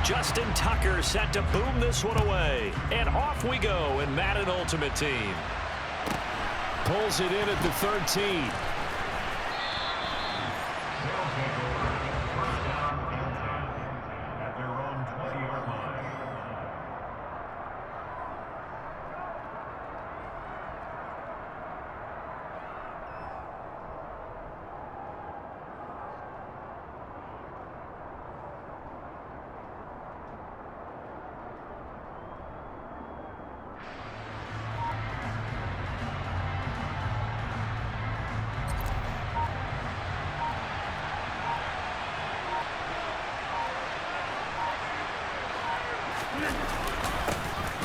Justin Tucker set to boom this one away. And off we go in Madden Ultimate Team. Pulls it in at the 13.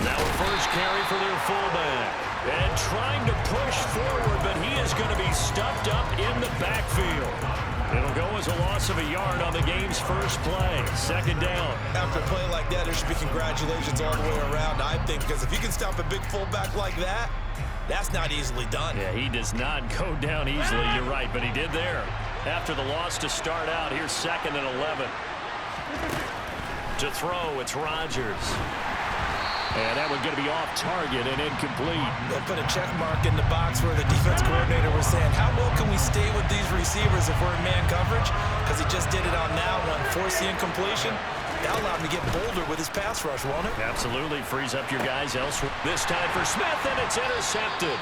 Now a first carry for their fullback. And trying to push forward, but he is going to be stuffed up in the backfield. It'll go as a loss of a yard on the game's first play. Second down. After a play like that, there should be congratulations all the way around, I think, because if you can stop a big fullback like that, that's not easily done. Yeah, he does not go down easily, you're right, but he did there. After the loss to start out, here's 2nd and 11. To throw, it's Rodgers. And that one going to be off target and incomplete. They'll put a check mark in the box where the defense coordinator was saying, how well can we stay with these receivers if we're in man coverage? Because he just did it on that one, force the incompletion. That allowed him to get bolder with his pass rush, won't it? Absolutely, frees up your guys elsewhere. This time for Smith, and it's intercepted.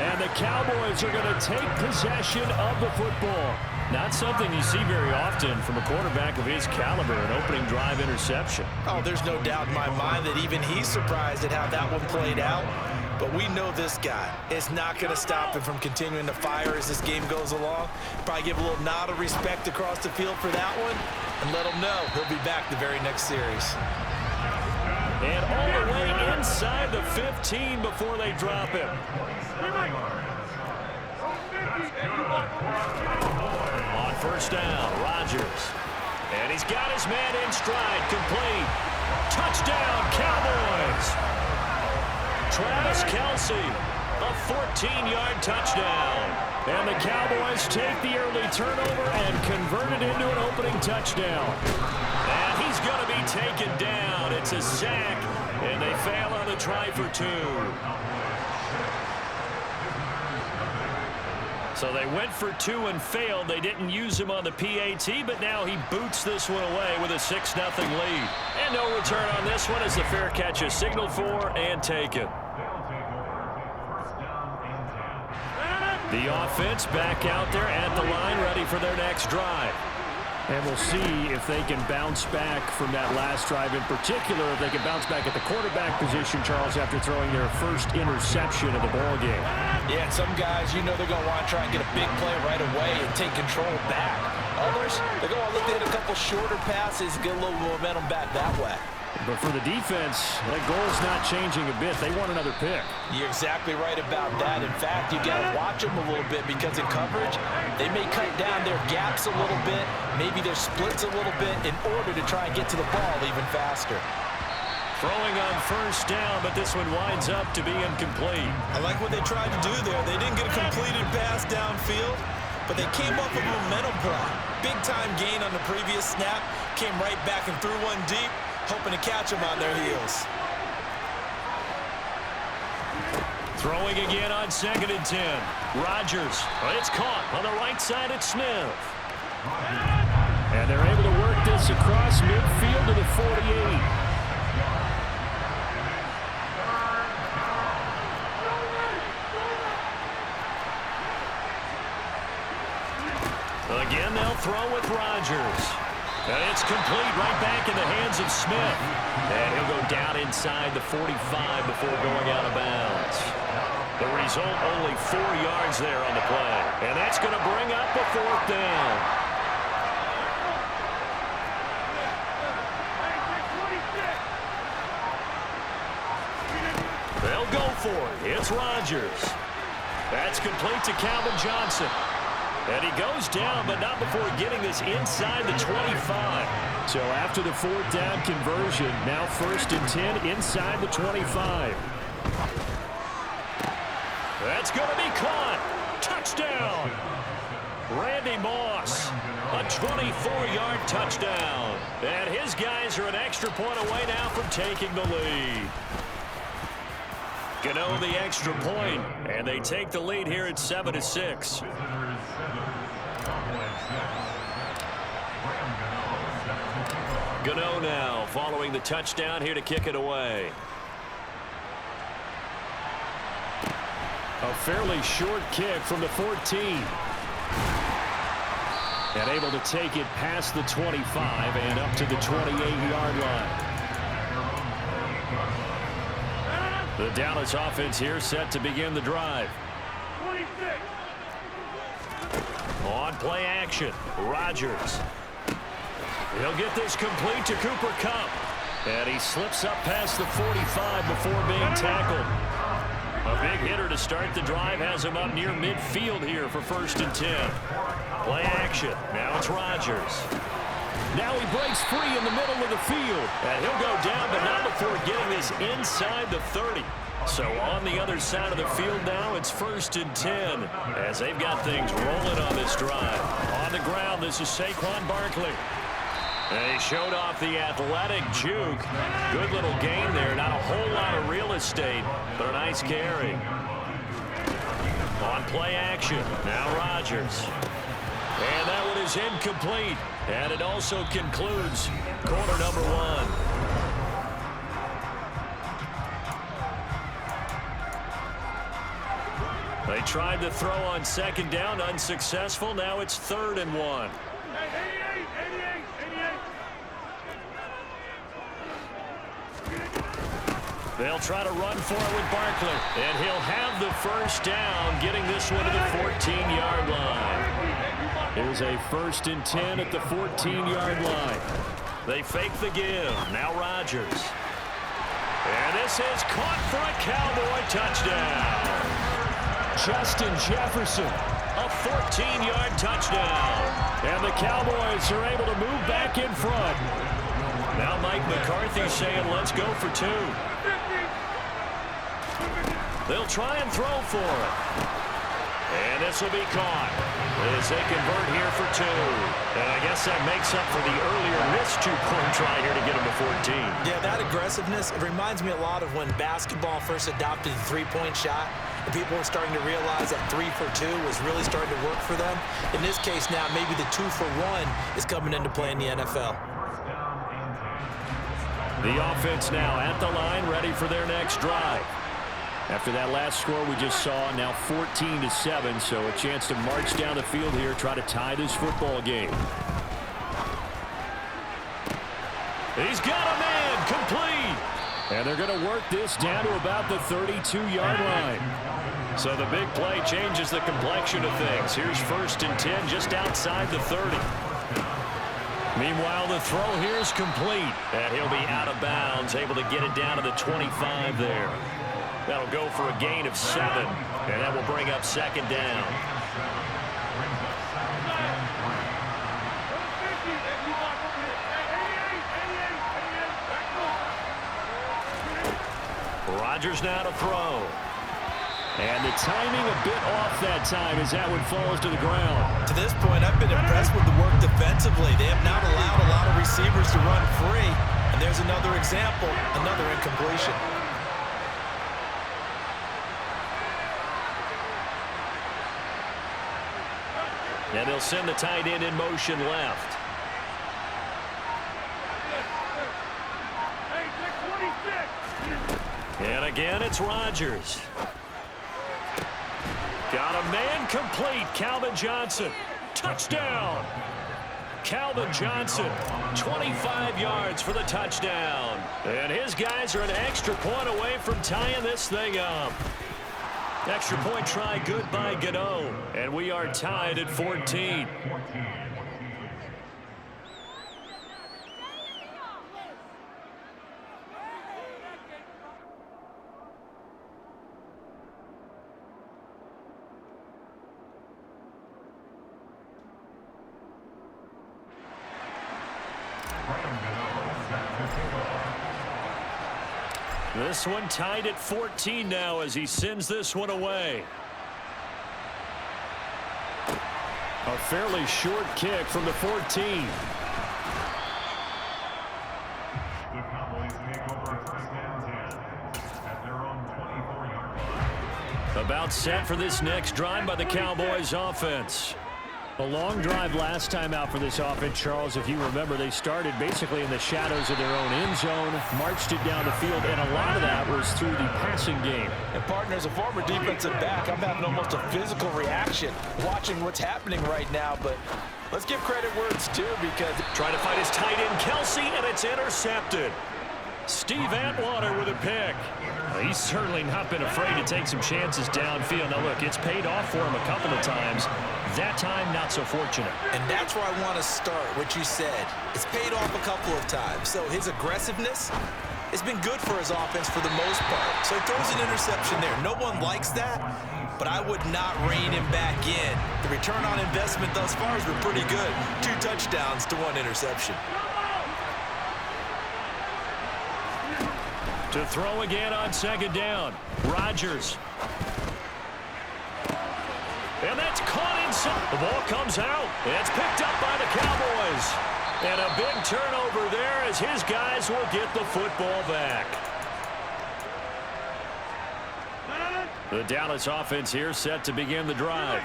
And the Cowboys are going to take possession of the football. Not something you see very often from a quarterback of his caliber, an opening drive interception. Oh, there's no doubt in my mind that even he's surprised at how that one played out. But we know this guy is not going to stop him from continuing to fire as this game goes along. Probably give a little nod of respect across the field for that one and let him know he'll be back the very next series. And all the way inside the 15 before they drop him. On first down, Rodgers. And he's got his man in stride, complete. Touchdown, Cowboys. Travis Kelce, a 14-yard touchdown. And the Cowboys take the early turnover and convert it into an opening touchdown. And he's going to be taken down. It's a sack, and they fail on the try for 2. So they went for 2 and failed. They didn't use him on the PAT, but now he boots this one away with a 6-0 lead. And no return on this one as the fair catch is signaled for and taken. The offense back out there at the line, ready for their next drive. And we'll see if they can bounce back from that last drive, in particular, if they can bounce back at the quarterback position, Charles, after throwing their first interception of the ball game. Yeah, and some guys, you know they're going to want to try and get a big play right away and take control back. Others, they're going to look to hit a couple shorter passes and get a little momentum back that way. But for the defense, that goal's not changing a bit. They want another pick. You're exactly right about that. In fact, you got to watch them a little bit because in coverage, they may cut down their gaps a little bit, maybe their splits a little bit in order to try and get to the ball even faster. Throwing on first down, but this one winds up to be incomplete. I like what they tried to do there. They didn't get a completed pass downfield, but they came up with a momentum play. Big-time gain on the previous snap, came right back and threw one deep, hoping to catch them on their heels. Throwing again on 2nd and 10. Rodgers, but it's caught on the right side at Smith. And they're able to work this across midfield to the 48. Again, they'll throw with Rodgers. And it's complete right back in the hands of Smith. And he'll go down inside the 45 before going out of bounds. The result, only 4 yards there on the play. And that's going to bring up a 4th down. They'll go for it. It's Rodgers. That's complete to Calvin Johnson. And he goes down, but not before getting this inside the 25. So after the 4th down conversion, now 1st and 10 inside the 25. That's going to be caught. Touchdown. Randy Moss. A 24-yard touchdown. And his guys are an extra point away now from taking the lead. Gano the extra point, and they take the lead here at 7-6. Gano now following the touchdown here to kick it away. A fairly short kick from the 14. And able to take it past the 25 and up to the 28-yard line. The Dallas offense here set to begin the drive. On play action, Rodgers. He'll get this complete to Cooper Kupp. And he slips up past the 45 before being tackled. A big hitter to start the drive has him up near midfield here for 1st and 10. Play action. Now it's Rodgers. Now he breaks free in the middle of the field. And he'll go down, but not before getting this inside the 30. So on the other side of the field now, it's 1st and 10 as they've got things rolling on this drive. On the ground, this is Saquon Barkley. They showed off the athletic juke. Good little gain there. Not a whole lot of real estate, but a nice carry. On play action. Now Rodgers. And that one is incomplete. And it also concludes quarter number 1. They tried to throw on 2nd down, unsuccessful. Now it's 3rd and 1. They'll try to run for it with Barkley. And he'll have the 1st down, getting this one to the 14-yard line. Here's a 1st and 10 at the 14-yard line. They fake the give. Now Rodgers. And this is caught for a Cowboy touchdown. Justin Jefferson, a 14-yard touchdown. And the Cowboys are able to move back in front. Now Mike McCarthy saying, let's go for 2. They'll try and throw for it. And this will be caught as they convert here for 2. And I guess that makes up for the earlier missed 2-point try here to get him to 14. Yeah, that aggressiveness, it reminds me a lot of when basketball first adopted the 3-point shot. And people were starting to realize that 3 for 2 was really starting to work for them. In this case now, maybe the 2 for 1 is coming into play in the NFL. The offense now at the line, ready for their next drive. After that last score we just saw, now 14-7, so a chance to march down the field here, try to tie this football game. He's got a man, complete. And they're going to work this down to about the 32-yard line. So the big play changes the complexion of things. Here's 1st and 10 just outside the 30. Meanwhile, the throw here is complete. And he'll be out of bounds, able to get it down to the 25 there. That'll go for a gain of 7. And that will bring up 2nd down. Rodgers now to throw. And the timing a bit off that time as that one falls to the ground. To this point, I've been impressed with the work defensively. They have not allowed a lot of receivers to run free. And there's another example, another incompletion. And they'll send the tight end in motion left. And again, it's Rodgers. Got a man complete. Calvin Johnson. Touchdown. Calvin Johnson, 25 yards for the touchdown. And his guys are an extra point away from tying this thing up. Extra point try good by Gano. And we are tied at 14. This one tied at 14 now as he sends this one away. A A fairly short kick from the 14. About set for this next drive by the Cowboys offense. A long drive last time out for this offense, Charles. If you remember, they started basically in the shadows of their own end zone, marched it down the field, and a lot of that was through the passing game. And partner, as a former defensive back, I'm having almost a physical reaction watching what's happening right now, but let's give credit where it's due because trying to find his tight end, Kelsey, and it's intercepted. Steve Atwater with a pick. He's certainly not been afraid to take some chances downfield. Now, look, it's paid off for him a couple of times. That time, not so fortunate. And that's where I want to start, what you said. It's paid off a couple of times. So his aggressiveness has been good for his offense for the most part. So he throws an interception there. No one likes that, but I would not rein him back in. The return on investment thus far has been pretty good. 2 touchdowns to 1 interception. To throw again on second down. Rodgers. And that's caught inside. The ball comes out. It's picked up by the Cowboys. And a big turnover there as his guys will get the football back. The Dallas offense here set to begin the drive.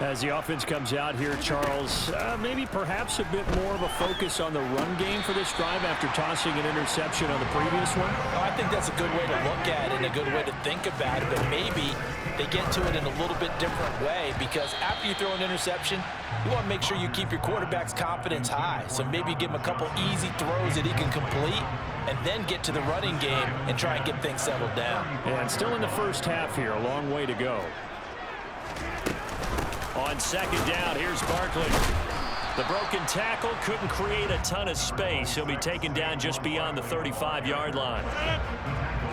As the offense comes out here, Charles, maybe perhaps a bit more of a focus on the run game for this drive after tossing an interception on the previous one? I think that's a good way to look at it and a good way to think about it, but maybe they get to it in a little bit different way because after you throw an interception, you want to make sure you keep your quarterback's confidence high. So maybe give him a couple easy throws that he can complete and then get to the running game and try and get things settled down. And still in the first half here, a long way to go. On second down, here's Barkley. The broken tackle couldn't create a ton of space. He'll be taken down just beyond the 35-yard line.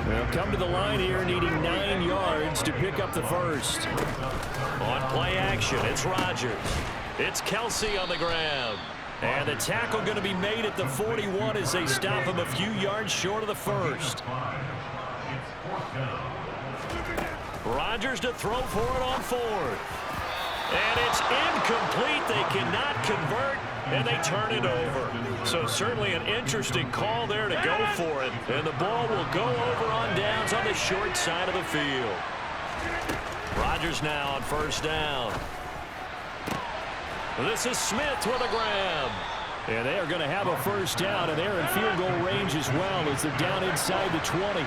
They'll come to the line here needing 9 yards to pick up the first. On play action, it's Rodgers. It's Kelsey on the ground. And the tackle going to be made at the 41 as they stop him a few yards short of the first. Rodgers to throw for it on 4th. And it's incomplete. They cannot convert, and they turn it over. So certainly an interesting call there to go for it. And the ball will go over on downs on the short side of the field. Rodgers now on first down. This is Smith with a grab. And they are going to have a first down, and they're in field goal range as well as they're down inside the 20.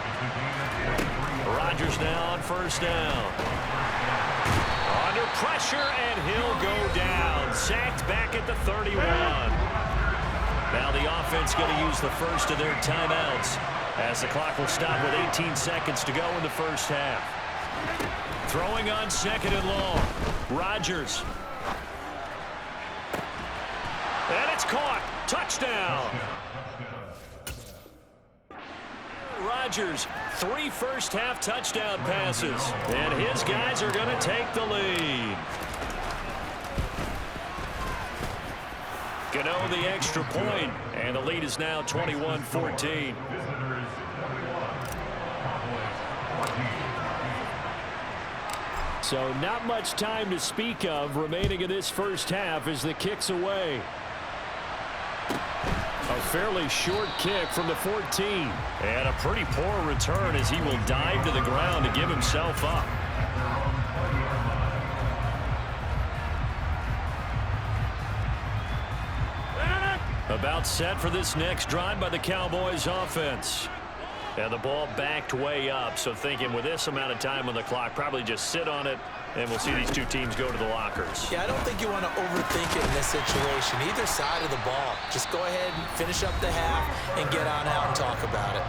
Rodgers now on first down. Under pressure, and he'll go down. Sacked back at the 31. Now the offense going to use the first of their timeouts as the clock will stop with 18 seconds to go in the first half. Throwing on second and long. Rodgers. And it's caught. Touchdown. Rodgers, 3 first-half touchdown passes. And his guys are going to take the lead. Gano the extra point, and the lead is now 21-14. So not much time to speak of remaining in this first half as the kick's away. A fairly short kick from the 14. And a pretty poor return as he will dive to the ground to give himself up. About set for this next drive by the Cowboys offense. And the ball backed way up, so thinking with this amount of time on the clock, probably just sit on it, and we'll see these two teams go to the lockers. Yeah, I don't think you want to overthink it in this situation, either side of the ball. Just go ahead and finish up the half and get on out and talk about it.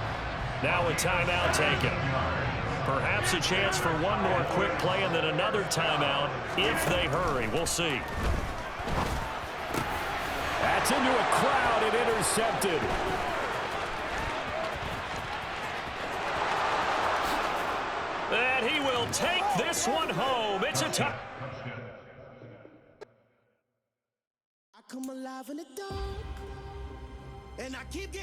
Now a timeout taken. Perhaps a chance for one more quick play and then another timeout if they hurry. We'll see. That's into a crowd and intercepted. And he will take this one home. It's a touchdown. I come alive in the dark, and I keep getting